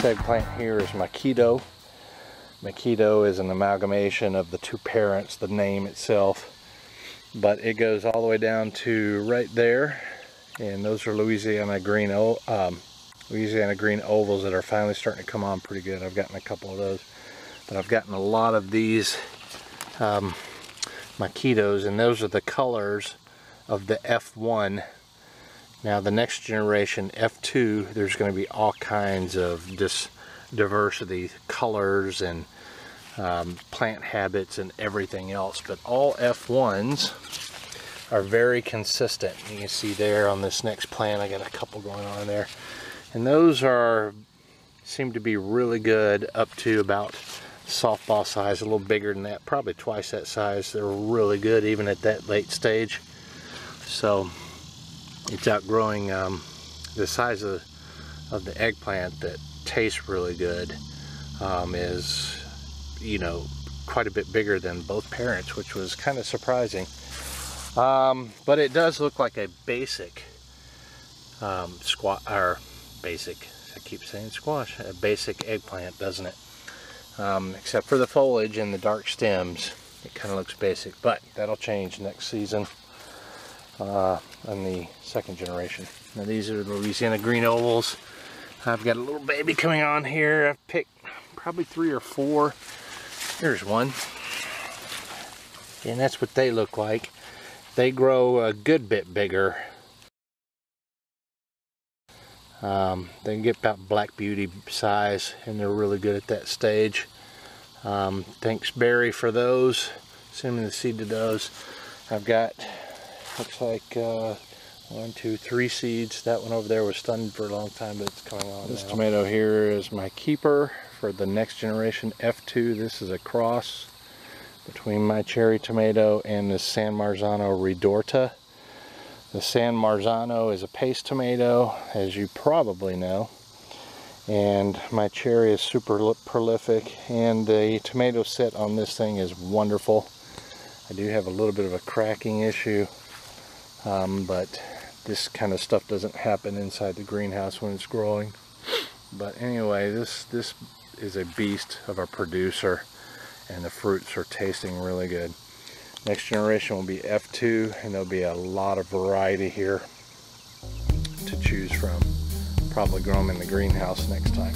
This eggplant here is Makido. Makido is an amalgamation of the two parents, the name itself, but it goes all the way down to right there, and those are Louisiana green ovals that are finally starting to come on pretty good. I've gotten a couple of those, but I've gotten a lot of these Makidos, and those are the colors of the F1. Now the next generation, F2, there's going to be all kinds of just diversity, colors and plant habits and everything else, but all F1s are very consistent. You can see there on this next plant I got a couple going on there, and those seem to be really good up to about softball size, a little bigger than that, probably twice that size. They're really good even at that late stage. So it's outgrowing the size of the eggplant that tastes really good is, you know, quite a bit bigger than both parents, which was kind of surprising. But it does look like a basic basic, I keep saying squash, a basic eggplant, doesn't it? Except for the foliage and the dark stems, it kind of looks basic, but that'll change next season on the second generation. Now these are the Louisiana green ovals. I've got a little baby coming on here. I've picked probably 3 or 4. Here's one, and that's what they look like. They grow a good bit bigger. They can get about Black Beauty size, and they're really good at that stage. Thanks Barry for those, sending the seed to those. I've got, looks like 1, 2, 3 seeds. That one over there was stunned for a long time, but it's coming on. This tomato here is my keeper for the next generation F2. This is a cross between my cherry tomato and the San Marzano Ridorta. The San Marzano is a paste tomato, as you probably know, and my cherry is super prolific, and the tomato set on this thing is wonderful. I do have a little bit of a cracking issue, but this kind of stuff doesn't happen inside the greenhouse when it's growing. But anyway, this is a beast of a producer, and the fruits are tasting really good. Next generation will be F2, and there'll be a lot of variety here to choose from. Probably grow them in the greenhouse next time.